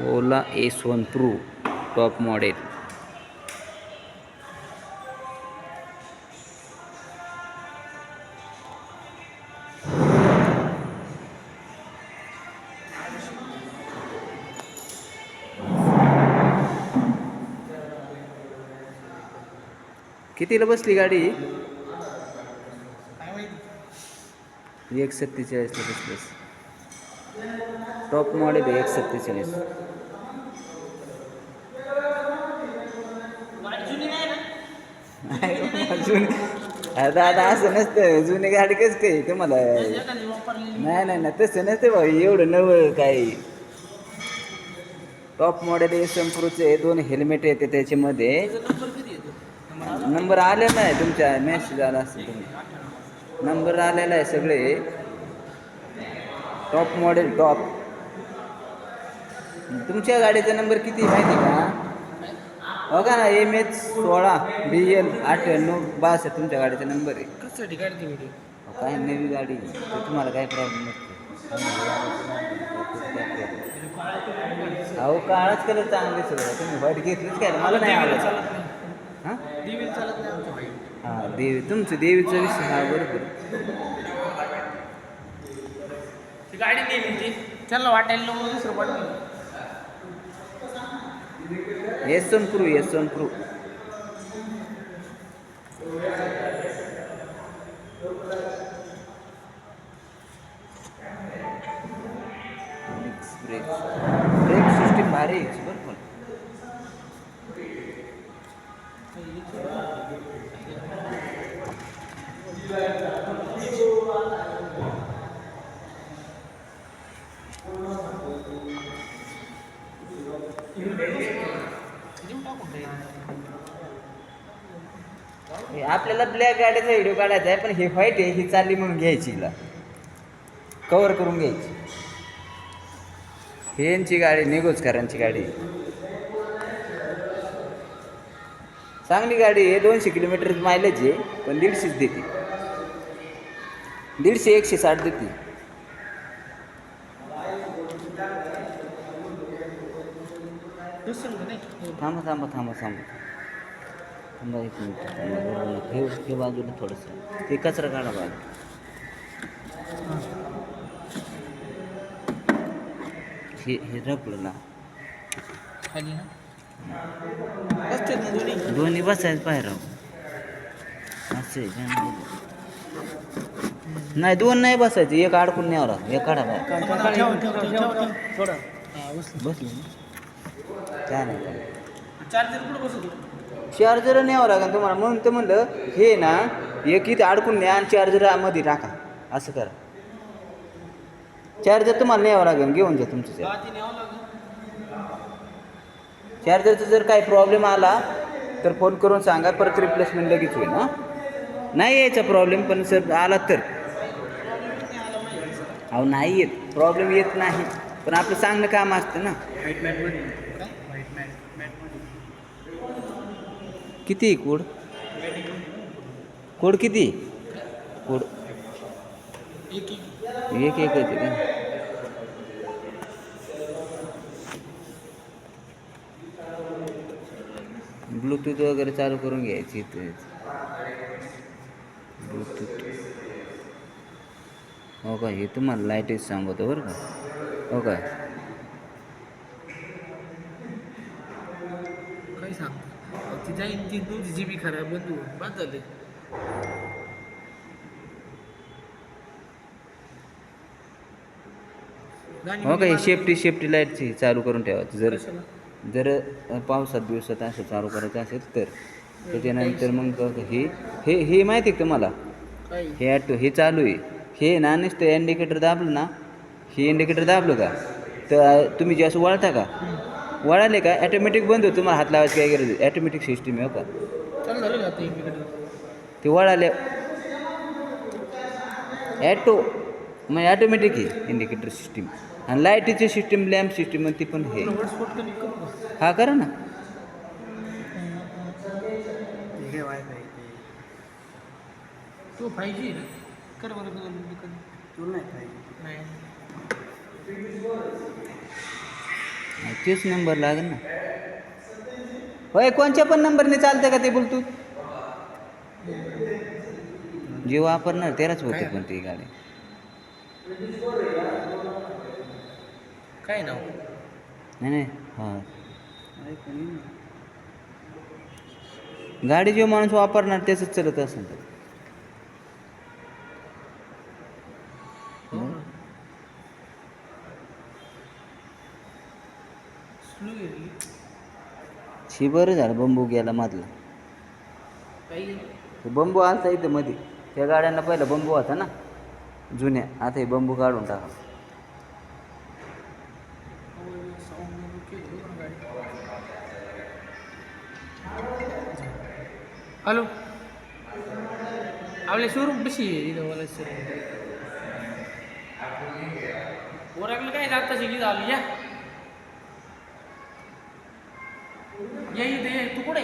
ओला S1 Pro top model. कितीला बसली गाडी? 1,47ला बसलीस. Top model 1,47. दादा असं नसतं, जुनी गाडी कसं काय तुम्हाला? नाही नाही नाही, तसं नसतं भाऊ, एवढं नवं काही. टॉप मॉडेल S1 Proचे 2 हेल्मेट येते त्याच्यामध्ये. नंबर आलेला आहे तुमच्या, मेसेज आला असेल तुम्ही, नंबर आलेला आहे सगळे. Top model top. तुमच्या गाडीचा नंबर किती माहिती का? बघा ना, MH16 BL 9862 तुमच्या गाडीचा नंबर आहे. कशासाठी काढते व्हिडिओ? काय नवी गाडी तर तुम्हाला काय प्रॉब्लेम नसतो. अहो काळाच कलर चांगले सगळं, तुम्ही व्हाईट घेतलीच काय? मला नाही आवडत. हां देवी चालत नाही आमच्या व्हाईट. हां देवी, तुमचं देवीचा विषय हा बरोबर. ती गाडी नेली त्यांना वाटायला नको दुसरं वाटलं. S1 Pro S1 Pro. Break system भारी आहे बरं पण. आपल्याला ब्लॅक गाडीचा व्हिडिओ काढायचा आहे, पण हे व्हाईट आहे, ही चालली म्हणून घ्यायची, हिला कवर करून घ्यायची. हे यांची गाडी, निगोजकरांची गाडी, चांगली गाडी आहे. 200 किलोमीटर मायलेज आहे, पण 150 देते. 150-160 देते. थांबा थांबा थांबा थांबा थांबा, 1 मिनिट. हे बाजूला थोडंसं ते कचरा काढा बाजू. हे रपलं ना खाली ना दोन्ही बसायचं पाहिजे राव. असे नाही, 2 नाही बसायचं, एक अडकून न्यावं लागतं. एक काढा थोडं बसलं काय नाही काय. चार्जर कुठं बसतो? चार्जर न्यावं लागेल तुम्हाला, म्हणून तर म्हणलं हे ना, एक इथे अडकून न्या आणि चार्जर मध्ये टाका, असं करा. चार्जर तुम्हाला न्यावं लागेल, घेऊन जा तुमचं चार्जरचा. जर काही प्रॉब्लेम आला तर फोन करून सांगा, परत रिप्लेसमेंट लगेच होईल. हां नाही यायचा प्रॉब्लेम, पण सर आला तर. अहो नाही येत प्रॉब्लेम, येत नाही, पण आपलं सांगणं काम असतं ना. किती कोड? कोड किती? कोड एक येते का? ब्लूटूथ वगैरे चालू करून घ्यायची इथे. ब्लूटूथ हो का? हे तुम्हाला लाईटेज सांगतो बरं का. हो काय? काय सांगतो ती जाईन, ती 2 GB खराब बंधू बाद झाले. हो का? सेफ्टी लाईटची चालू करून ठेवायची. जर पावसात दिवसात असं चालू करायचं असेल तर. त्याच्यानंतर मग हे माहिती आहे का तुम्हाला? हे चालू आहे, हे ना नुसतं इंडिकेटर दाबलं ना, हे इंडिकेटर दाबलं का तर तुम्ही जे असं वळता का, वळाले का ॲटोमॅटिक बंद होतं. तुम्हाला हात लावायची काय गरज आहे, ॲटोमॅटिक सिस्टीम आहे. हो का? चालू झालं का आता इंडिकेटर? ते वळाले मग ॲटोमॅटिक आहे इंडिकेटर सिस्टीम. आणि लाईटीची सिस्टीम, लॅम्प सिस्टीम, ती पण हे. हा करा ना. तो 5G ना? कर बरं तू नाही 5G नाही. तेच नंबर लागेल ना. होय कोणत्या पण नंबरने चालतं का ते ब्लूटूथ? जे वापरणार त्यालाच होते पण ती गाडी. काय नाव? नाही नाही हां गाडी जो माणूस वापरणार त्याचंच चालत असेल तर. स्लो गेली. शी बरं झालं बंबू गेला मधला. काही तो बंबू आलता इथं मध्ये. त्या गाड्यांना पहिला बंबू होता ना जुन्या. आता हे बंबू काढून टाका. हॅलो आपल्या शोरूम कशी आहे इथं मला सर ओरखलं काय जाता शिकी झाली या इथे तू कुठे